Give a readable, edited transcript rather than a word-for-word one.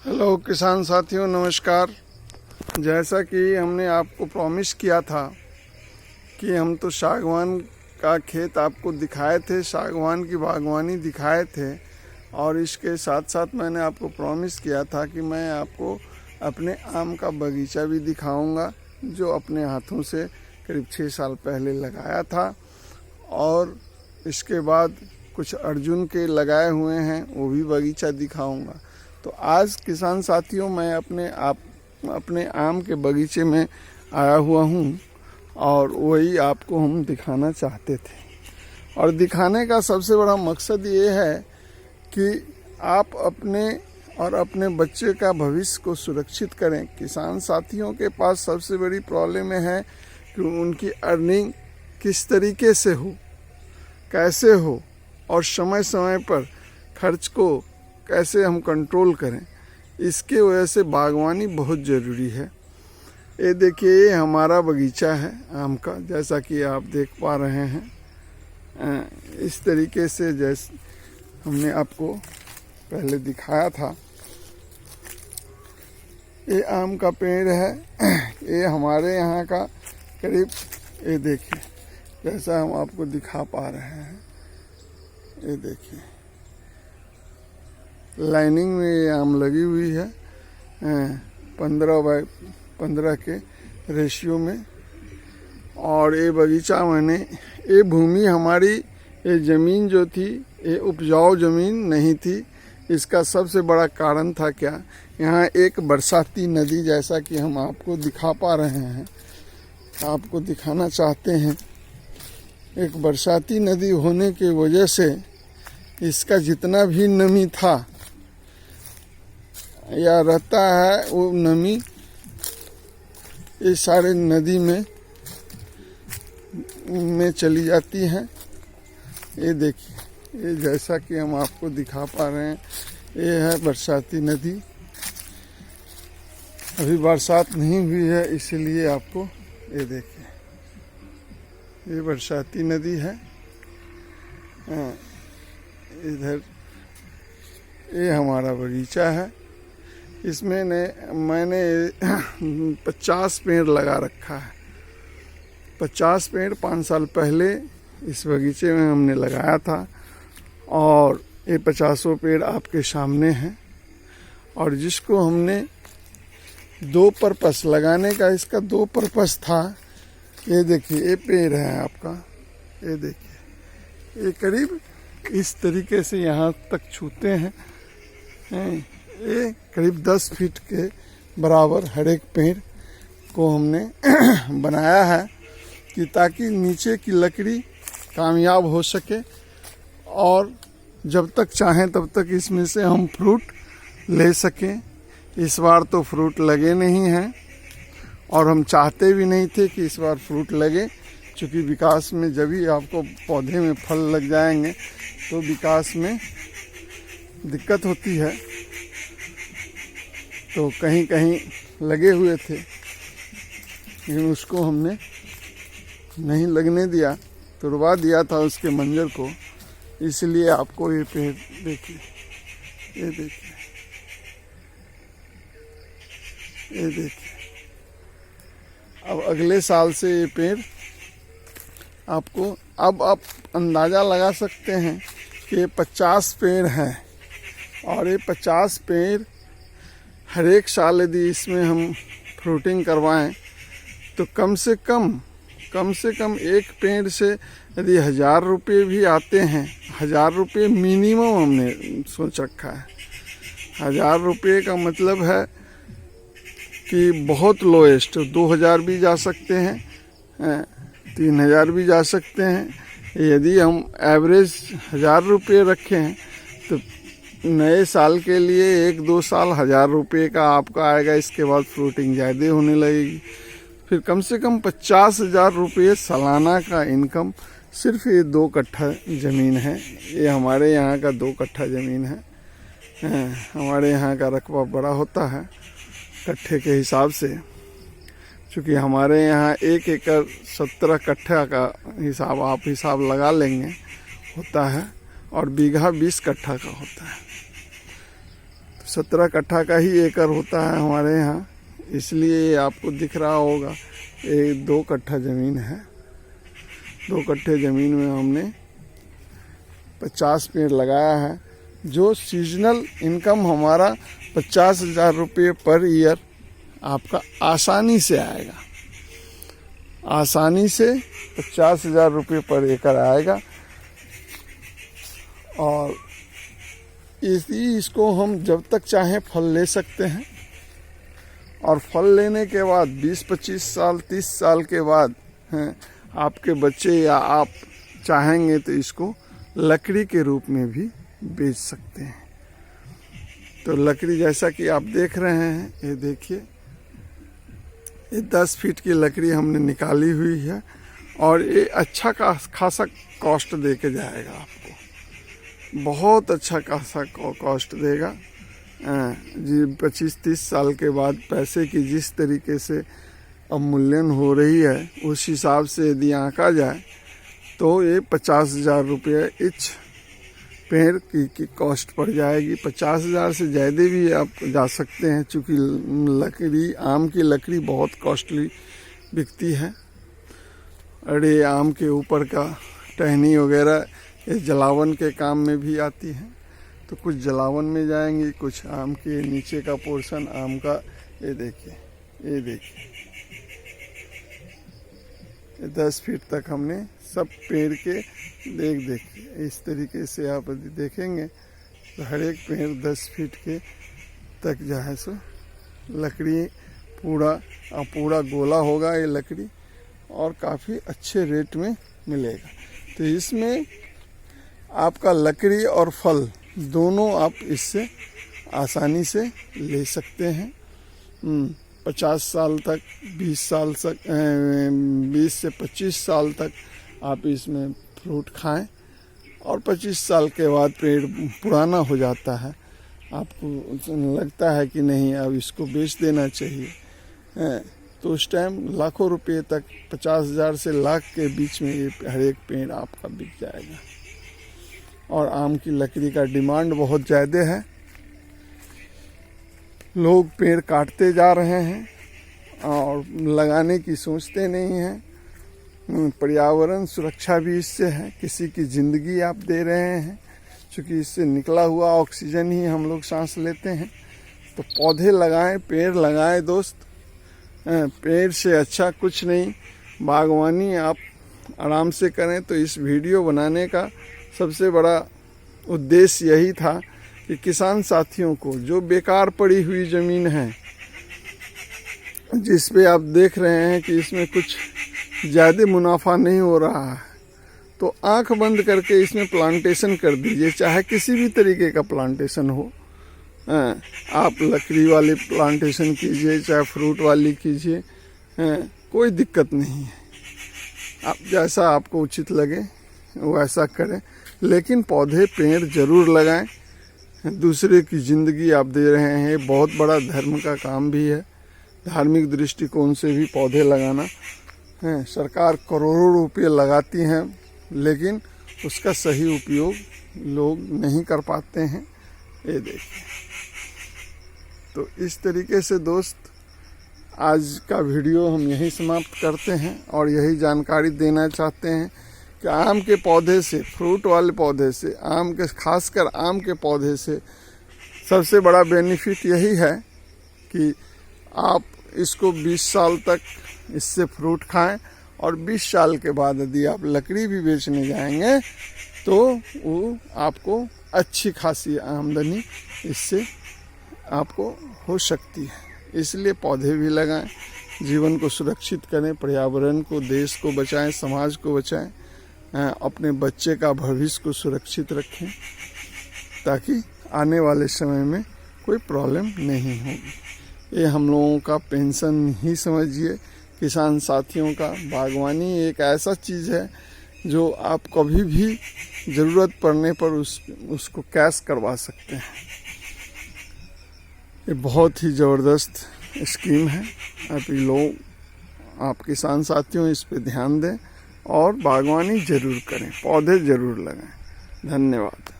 Hello किसान साथियों, नमस्कार। जैसा कि हमने आपको प्रॉमिस किया था कि हम तो सागवान का खेत आपको दिखाए थे, सागवान की बागवानी दिखाए थे, और इसके साथ साथ मैंने आपको प्रॉमिस किया था कि मैं आपको अपने आम का बगीचा भी दिखाऊंगा, जो अपने हाथों से करीब 6 साल पहले लगाया था। और इसके बाद कुछ अर्जुन के लगाए हुए हैं, वो भी बगीचा दिखाऊंगा। तो आज किसान साथियों, मैं अपने आम के बगीचे में आया हुआ हूँ और वही आपको हम दिखाना चाहते थे। और दिखाने का सबसे बड़ा मकसद ये है कि आप अपने और अपने बच्चे का भविष्य को सुरक्षित करें। किसान साथियों के पास सबसे बड़ी प्रॉब्लम है कि उनकी अर्निंग किस तरीके से हो, कैसे हो, और समय समय पर खर्च को कैसे हम कंट्रोल करें। इसके वजह से बागवानी बहुत ज़रूरी है। ये देखिए, ये हमारा बगीचा है आम का, जैसा कि आप देख पा रहे हैं। इस तरीके से जैसे हमने आपको पहले दिखाया था, ये आम का पेड़ है। ये हमारे यहाँ का करीब, ये देखिए जैसा हम आपको दिखा पा रहे हैं, ये देखिए लाइनिंग में ये आम लगी हुई है 15x15 के रेशियो में। और ये बगीचा ये भूमि हमारी, ये ज़मीन जो थी, ये उपजाऊ ज़मीन नहीं थी। इसका सबसे बड़ा कारण था क्या, यहाँ एक बरसाती नदी, जैसा कि हम आपको दिखा पा रहे हैं, आपको दिखाना चाहते हैं, एक बरसाती नदी होने की वजह से इसका जितना भी नमी था या रहता है, वो नमी इस सारे नदी में चली जाती है। ये देखिए, ये जैसा कि हम आपको दिखा पा रहे हैं, ये है बरसाती नदी। अभी बरसात नहीं हुई है, इसलिए आपको ये देखिए, ये बरसाती नदी है। इधर ये हमारा बगीचा है। इसमें मैंने 50 पेड़ लगा रखा है। 50 पेड़ 5 साल पहले इस बगीचे में हमने लगाया था, और ये 50 पेड़ आपके सामने हैं। और जिसको हमने 2 पर्पस लगाने का, इसका 2 पर्पस था। ये देखिए, ये पेड़ है आपका, ये देखिए, ये करीब इस तरीके से यहाँ तक छूते हैं। ये करीब 10 फीट के बराबर हर एक पेड़ को हमने बनाया है, कि ताकि नीचे की लकड़ी कामयाब हो सके, और जब तक चाहें तब तक इसमें से हम फ्रूट ले सकें। इस बार तो फ्रूट लगे नहीं हैं, और हम चाहते भी नहीं थे कि इस बार फ्रूट लगे, क्योंकि विकास में जब भी आपको पौधे में फल लग जाएंगे तो विकास में दिक्कत होती है। तो कहीं कहीं लगे हुए थे, लेकिन उसको हमने नहीं लगने दिया, तुड़वा दिया था उसके मंजर को। इसलिए आपको ये पेड़ देखिए, ये देखिए, ये देखिए। अब अगले साल से ये पेड़ आपको, अब आप अंदाज़ा लगा सकते हैं कि 50 पेड़ हैं, और ये 50 पेड़ हर एक साल यदि इसमें हम फ्रूटिंग करवाएं तो कम से कम एक पेड़ से यदि 1000 रुपये भी आते हैं, 1000 रुपये मिनिमम हमने सोच रखा है। 1000 रुपये का मतलब है कि बहुत लोएस्ट 2000 भी जा सकते हैं, 3000 भी जा सकते हैं। यदि हम एवरेज 1000 रुपये रखें तो नए साल के लिए 1-2 साल 1000 रुपये का आपका आएगा। इसके बाद फ्रूटिंग ज़्यादा होने लगेगी। फिर कम से कम 50,000 रुपये सालाना का इनकम सिर्फ ये 2 कट्ठा ज़मीन है। ये हमारे यहाँ का 2 कट्ठा ज़मीन है। हमारे यहाँ का रकबा बड़ा होता है कट्ठे के हिसाब से, क्योंकि हमारे यहाँ 1 एकड़ 17 कट्ठा का आप हिसाब लगा लेंगे होता है, और बीघा 20 कट्ठा का होता है। 17 कट्ठा का ही एकड़ होता है हमारे यहाँ, इसलिए आपको दिख रहा होगा। ये 2 कट्ठा ज़मीन है। 2 कट्ठे ज़मीन में हमने 50 पेड़ लगाया है, जो सीजनल इनकम हमारा 50,000 रुपये पर ईयर आपका आसानी से आएगा। आसानी से 50,000 रुपये पर एकड़ आएगा। और इसको हम जब तक चाहें फल ले सकते हैं, और फल लेने के बाद 20-25 साल 30 साल के बाद आपके बच्चे या आप चाहेंगे तो इसको लकड़ी के रूप में भी बेच सकते हैं। तो लकड़ी जैसा कि आप देख रहे हैं, ये देखिए, ये 10 फीट की लकड़ी हमने निकाली हुई है, और ये अच्छा खासा कॉस्ट दे के जाएगा आपको। बहुत अच्छा खासा कॉस्ट देगा जी। 25-30 साल के बाद पैसे की जिस तरीके से अब मूल्यन हो रही है, उस हिसाब से यदि आंका जाए तो ये 50,000 रुपये इच पेड़ की कॉस्ट पड़ जाएगी। 50,000 से ज़्यादा भी आप जा सकते हैं, चूँकि लकड़ी, आम की लकड़ी बहुत कॉस्टली बिकती है। अरे आम के ऊपर का टहनी वगैरह ये जलावन के काम में भी आती है, तो कुछ जलावन में जाएंगी, कुछ आम के नीचे का पोर्शन आम का। ये देखिए, ये देखिए, ये 10 फीट तक हमने सब पेड़ के देखिए इस तरीके से आप यदि देखेंगे तो हर एक पेड़ 10 फीट के तक जो है सो लकड़ी पूरा गोला होगा ये लकड़ी, और काफ़ी अच्छे रेट में मिलेगा। तो इसमें आपका लकड़ी और फल दोनों आप इससे आसानी से ले सकते हैं। 50 साल तक, 20 साल तक, 20 से 25 साल तक आप इसमें फ्रूट खाएं, और 25 साल के बाद पेड़ पुराना हो जाता है, आपको लगता है कि नहीं अब इसको बेच देना चाहिए, तो उस टाइम लाखों रुपए तक, 50,000 से लाख के बीच में ये हर एक पेड़ आपका बिक जाएगा। और आम की लकड़ी का डिमांड बहुत ज़्यादा है, लोग पेड़ काटते जा रहे हैं और लगाने की सोचते नहीं हैं। पर्यावरण सुरक्षा भी इससे है, किसी की ज़िंदगी आप दे रहे हैं, क्योंकि इससे निकला हुआ ऑक्सीजन ही हम लोग सांस लेते हैं। तो पौधे लगाएं, पेड़ लगाएं दोस्त, पेड़ से अच्छा कुछ नहीं। बागवानी आप आराम से करें। तो इस वीडियो बनाने का सबसे बड़ा उद्देश्य यही था कि किसान साथियों को जो बेकार पड़ी हुई ज़मीन है, जिस पे आप देख रहे हैं कि इसमें कुछ ज़्यादा मुनाफा नहीं हो रहा है, तो आंख बंद करके इसमें प्लांटेशन कर दीजिए, चाहे किसी भी तरीके का प्लांटेशन हो। आप लकड़ी वाली प्लांटेशन कीजिए, चाहे फ्रूट वाली कीजिए, कोई दिक्कत नहीं है। आप जैसा आपको उचित लगे वैसा करें, लेकिन पौधे पेड़ ज़रूर लगाएं। दूसरे की ज़िंदगी आप दे रहे हैं, बहुत बड़ा धर्म का काम भी है। धार्मिक दृष्टिकोण से भी पौधे लगाना है। सरकार करोड़ों रुपये लगाती हैं, लेकिन उसका सही उपयोग लोग नहीं कर पाते हैं। ये देखिए, तो इस तरीके से दोस्त आज का वीडियो हम यहीं समाप्त करते हैं, और यही जानकारी देना चाहते हैं कि आम के पौधे से, फ्रूट वाले पौधे से, आम के, खासकर आम के पौधे से सबसे बड़ा बेनिफिट यही है कि आप इसको 20 साल तक इससे फ्रूट खाएं, और 20 साल के बाद यदि आप लकड़ी भी बेचने जाएंगे तो वो आपको अच्छी खासी आमदनी इससे आपको हो सकती है। इसलिए पौधे भी लगाएं, जीवन को सुरक्षित करें, पर्यावरण को, देश को बचाएं, समाज को बचाएं, अपने बच्चे का भविष्य को सुरक्षित रखें, ताकि आने वाले समय में कोई प्रॉब्लम नहीं होगी। ये हम लोगों का पेंशन ही समझिए, किसान साथियों का। बागवानी एक ऐसा चीज़ है जो आप कभी भी ज़रूरत पड़ने पर उसको कैश करवा सकते हैं। ये बहुत ही ज़बरदस्त स्कीम है। आप लोग, आप किसान साथियों इस पे ध्यान दें और बागवानी ज़रूर करें, पौधे ज़रूर लगाएं। धन्यवाद।